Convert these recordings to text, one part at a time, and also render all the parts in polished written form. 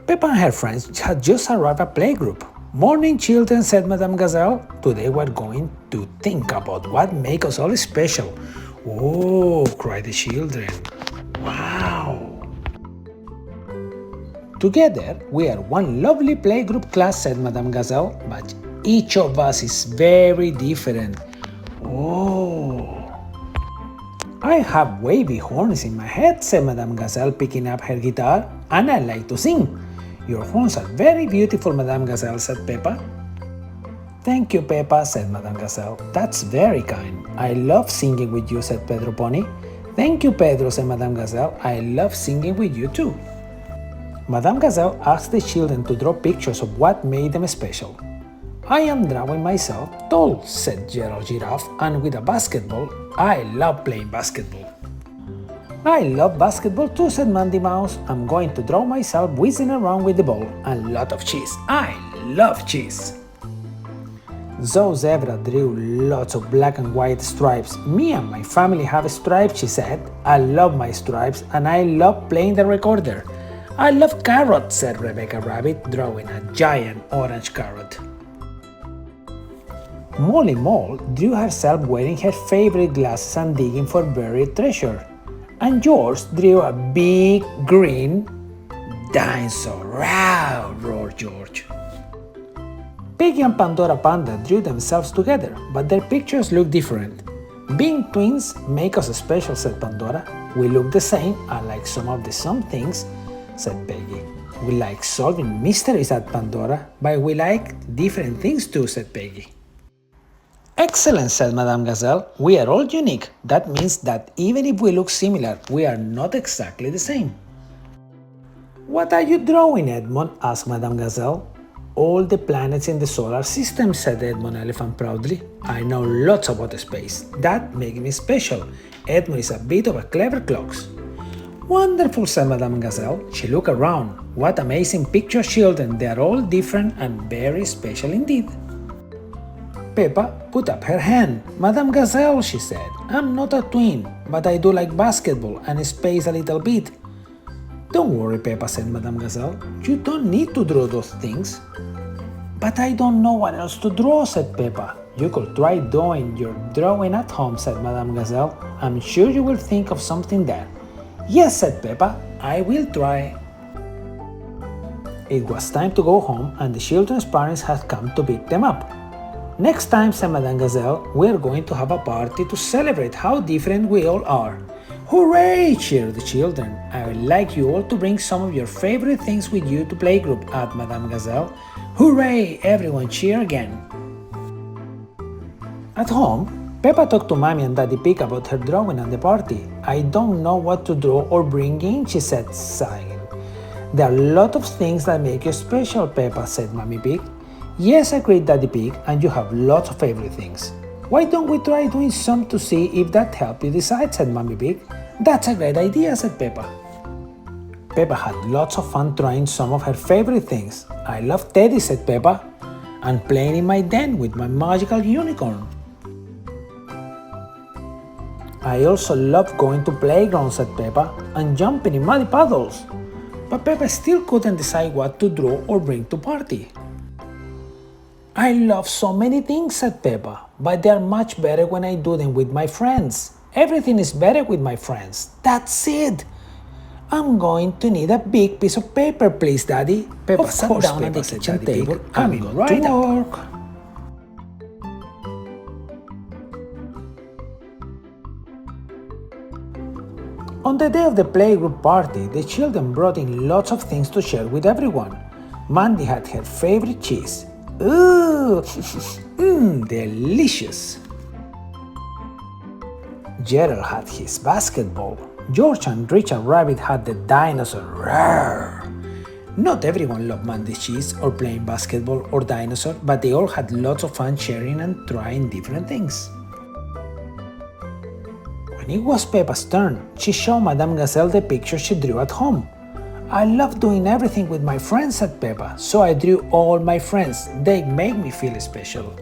Peppa and her friends had just arrived at playgroup. Morning, children, said Madame Gazelle. Today we're going to think about what makes us all special. Oh, cried the children. Wow! Together, we are one lovely playgroup class, said Madame Gazelle, but each of us is very different. Oh! I have wavy horns in my head, said Madame Gazelle, picking up her guitar, and I like to sing. Your horns are very beautiful, Madame Gazelle, said Peppa. Thank you, Peppa, said Madame Gazelle. That's very kind. I love singing with you, said Pedro Pony. Thank you, Pedro, said Madame Gazelle. I love singing with you too. Madame Gazelle asked the children to draw pictures of what made them special. I am drawing myself tall, said Gerald Giraffe, and with a basketball. I love playing basketball. I love basketball too, said Mandy Mouse. I'm going to draw myself whizzing around with the ball and a lot of cheese. I love cheese. Zoe Zebra drew lots of black and white stripes. Me and my family have stripes, she said. I love my stripes and I love playing the recorder. I love carrots, said Rebecca Rabbit, drawing a giant orange carrot. Molly Mole drew herself wearing her favorite glasses and digging for buried treasure. And George drew a big green dinosaur. Row, roared George. Piggy and Pandora Panda drew themselves together, but their pictures look different. Being twins make us special, said Pandora. We look the same, unlike some of the things, said Peggy. We like solving mysteries, said Pandora, but we like different things too, said Peggy. Excellent, said Madame Gazelle. We are all unique. That means that even if we look similar, we are not exactly the same. What are you drawing, Edmond? asked Madame Gazelle. All the planets in the solar system, said Edmond Elephant proudly. I know lots about space. That makes me special. Edmond is a bit of a clever clogs. Wonderful, said Madame Gazelle. She looked around. What amazing picture children. They are all different and very special indeed. Peppa put up her hand. Madame Gazelle, she said, I'm not a twin, but I do like basketball and space a little bit. Don't worry, Peppa, said Madame Gazelle. You don't need to draw those things. But I don't know what else to draw, said Peppa. You could try doing your drawing at home, said Madame Gazelle. I'm sure you will think of something there. Yes, said Peppa, I will try. It was time to go home and the children's parents had come to pick them up. Next time, said Madame Gazelle, we are going to have a party to celebrate how different we all are. Hooray! Cheered the children. I would like you all to bring some of your favorite things with you to playgroup, added Madame Gazelle. Hooray! Everyone cheer again. At home, Peppa talked to Mommy and Daddy Pig about her drawing at the party. I don't know what to draw or bring in, she said, sighing. There are a lot of things that make you special, Peppa, said Mommy Pig. Yes, agreed Daddy Pig, and you have lots of favorite things. Why don't we try doing some to see if that helps you decide, said Mommy Pig. That's a great idea, said Peppa. Peppa had lots of fun trying some of her favorite things. I love Teddy, said Peppa, and playing in my den with my magical unicorn. I also love going to playgrounds, said Peppa, and jumping in muddy puddles. But Peppa still couldn't decide what to draw or bring to party. I love so many things, said Peppa, but they are much better when I do them with my friends. Everything is better with my friends. That's it. I'm going to need a big piece of paper, please, Daddy. Peppa sat down at the kitchen table and got right to work. On the day of the playgroup party, the children brought in lots of things to share with everyone. Mandy had her favorite cheese. Ooh, delicious. Gerald had his basketball. George and Richard Rabbit had the dinosaur. Roar. Not everyone loved Mandy's cheese or playing basketball or dinosaur, but they all had lots of fun sharing and trying different things. When it was Peppa's turn, she showed Madame Gazelle the picture she drew at home. I love doing everything with my friends, said Peppa, so I drew all my friends. They make me feel special.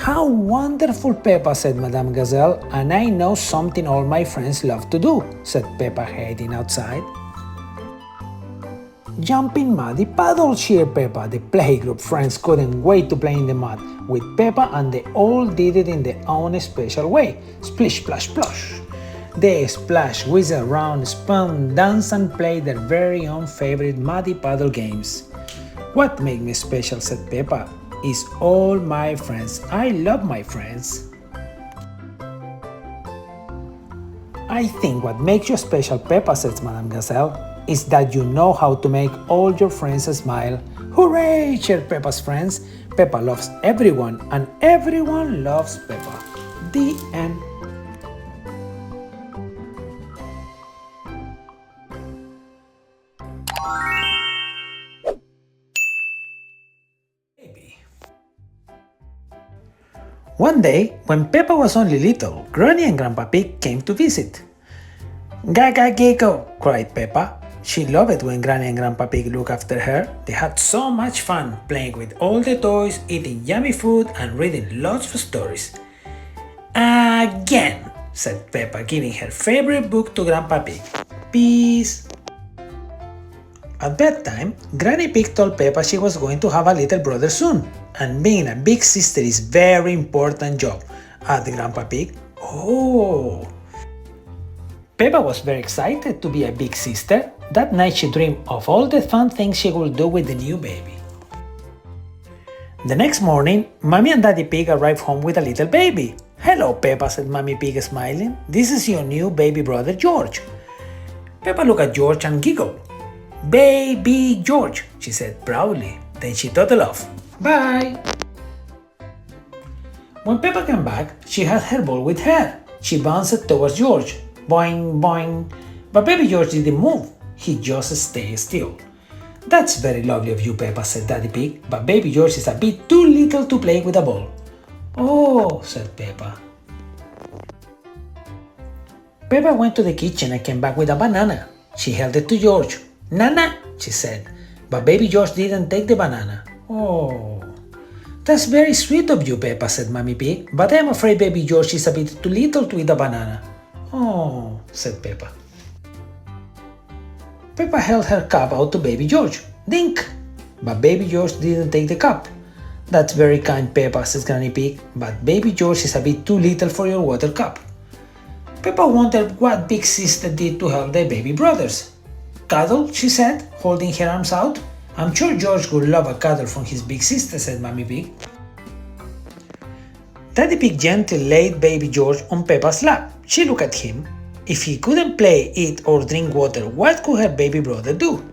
How wonderful, Peppa, said Madame Gazelle, and I know something all my friends love to do, said Peppa, heading outside. Jump in muddy puddles, cheered Peppa. The playgroup friends couldn't wait to play in the mud with Peppa, and they all did it in their own special way. Splish, splash, splosh. They splashed, whistled around, spun, danced, and played their very own favorite muddy puddle games. What makes me special, said Peppa, is all my friends. I love my friends. I think what makes you special, Peppa, says Madame Gazelle, is that you know how to make all your friends smile. Hooray, cheered Peppa's friends. Peppa loves everyone, and everyone loves Peppa. The end. One day, when Peppa was only little, Granny and Grandpa Pig came to visit. Gaga giggle, cried Peppa. She loved it when Granny and Grandpa Pig looked after her. They had so much fun playing with all the toys, eating yummy food, and reading lots of stories. Again, said Peppa, giving her favorite book to Grandpa Pig. Peace. At bedtime, Granny Pig told Peppa she was going to have a little brother soon, and being a big sister is very important job. Added Grandpa Pig. Oh! Peppa was very excited to be a big sister. That night she dreamed of all the fun things she would do with the new baby. The next morning, Mommy and Daddy Pig arrived home with a little baby. Hello, Peppa, said Mommy Pig, smiling. This is your new baby brother, George. Peppa looked at George and giggled. Baby George, she said proudly. Then she toddled off. Bye! When Peppa came back, she had her ball with her. She bounced towards George. Boing, boing. But baby George didn't move. He just stayed still. That's very lovely of you, Peppa, said Daddy Pig, but baby George is a bit too little to play with a ball. Oh, said Peppa. Peppa went to the kitchen and came back with a banana. She held it to George. Nana, she said, but baby George didn't take the banana. Oh, that's very sweet of you, Peppa, said Mommy Pig, but I'm afraid baby George is a bit too little to eat a banana. Oh, said Peppa. Peppa held her cup out to baby George. Dink! But baby George didn't take the cup. That's very kind, Peppa, said Granny Pig, but baby George is a bit too little for your water cup. Peppa wondered what Big Sister did to help their baby brothers. Cuddle, she said, holding her arms out. I'm sure George would love a cuddle from his big sister, said Mommy Pig. Daddy Pig gently laid baby George on Peppa's lap. She looked at him. If he couldn't play, eat, or drink water, what could her baby brother do?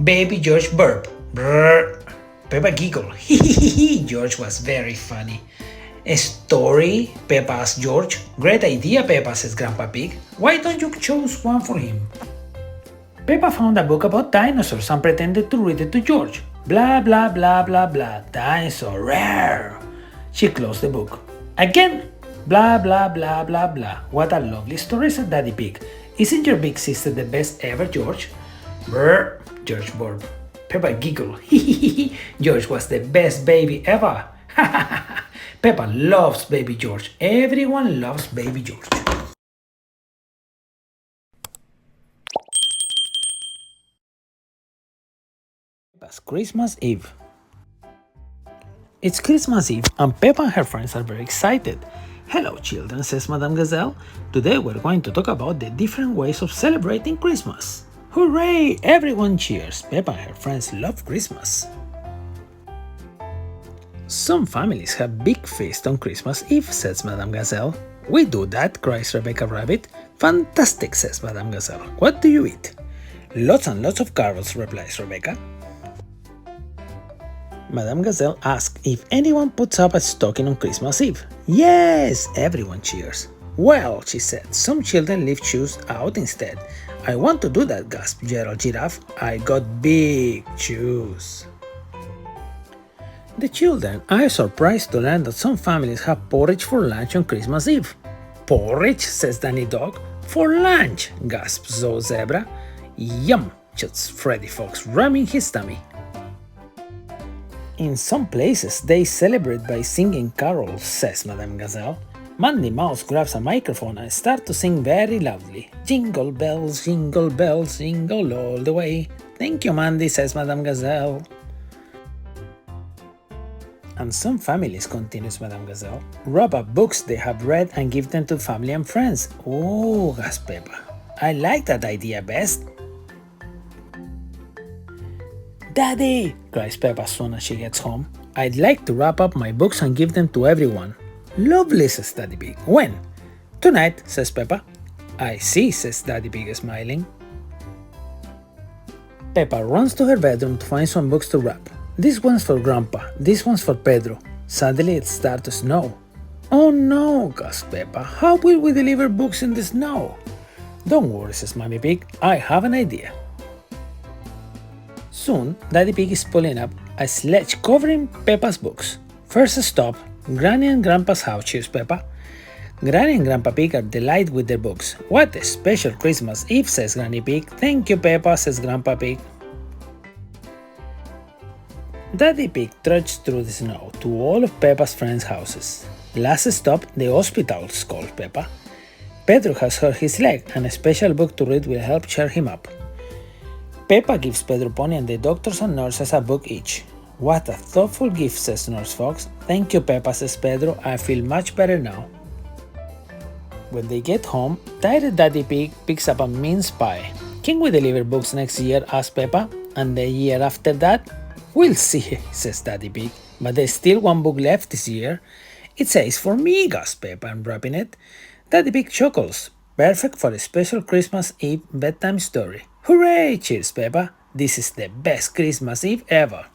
Baby George burped. Brrr. Peppa giggled. Hee. George was very funny. A story? Peppa asked George. Great idea, Peppa, says Grandpa Pig. Why don't you choose one for him? Peppa found a book about dinosaurs and pretended to read it to George. Blah, blah, blah, blah, blah. Dinosaur, rare. She closed the book. Again. Blah, blah, blah, blah, blah. What a lovely story, said Daddy Pig. Isn't your big sister the best ever, George? Brr, George burped. Peppa giggled. George was the best baby ever. Peppa loves baby George. Everyone loves baby George. Peppa's Christmas Eve. It's Christmas Eve and Peppa and her friends are very excited. Hello children, says Madame Gazelle. Today we're going to talk about the different ways of celebrating Christmas. Hooray! Everyone cheers. Peppa and her friends love Christmas. Some families have big feast on Christmas Eve, says Madame Gazelle. We do that, cries Rebecca Rabbit. Fantastic, says Madame Gazelle. What do you eat? Lots and lots of carols, replies Rebecca. Madame Gazelle asked if anyone puts up a stocking on Christmas Eve. Yes, everyone cheers. Well, she said, some children leave shoes out instead. I want to do that, gasped Gerald Giraffe. I got big shoes. The children are surprised to learn that some families have porridge for lunch on Christmas Eve. Porridge, says Danny Dog. For lunch, gasps Zoe Zebra. Yum, chuts Freddy Fox, rubbing his tummy. In some places, they celebrate by singing carols, says Madame Gazelle. Mandy Mouse grabs a microphone and starts to sing very loudly. Jingle bells, jingle all the way. Thank you, Mandy, says Madame Gazelle. And some families, continues Madame Gazelle, wrap up books they have read and give them to family and friends. Oh, gasps Peppa. I like that idea best. Daddy, cries Peppa as soon as she gets home. I'd like to wrap up my books and give them to everyone. Lovely, says Daddy Pig. When? Tonight, says Peppa. I see, says Daddy Pig, smiling. Peppa runs to her bedroom to find some books to wrap. This one's for Grandpa, this one's for Pedro. Suddenly it starts to snow. Oh no, gasps Peppa. How will we deliver books in the snow? Don't worry, says Mommy Pig. I have an idea. Soon, Daddy Pig is pulling up a sledge covering Peppa's books. First stop, Granny and Grandpa's house, cheers Peppa. Granny and Grandpa Pig are delighted with their books. What a special Christmas Eve, says Granny Pig. Thank you, Peppa, says Grandpa Pig. Daddy Pig trudges through the snow to all of Peppa's friends' houses. Last stop, the hospital, calls Peppa. Pedro has hurt his leg and a special book to read will help cheer him up. Peppa gives Pedro Pony and the doctors and nurses a book each. What a thoughtful gift, says Nurse Fox. Thank you, Peppa, says Pedro. I feel much better now. When they get home, tired Daddy Pig picks up a mince pie. Can we deliver books next year, asks Peppa, and the year after that? We'll see, says Daddy Pig, but there's still one book left this year. It says for me, gasps Peppa, unwrapping it. Daddy Pig chuckles. Perfect for a special Christmas Eve bedtime story. Hooray, cheers Peppa. This is the best Christmas Eve ever.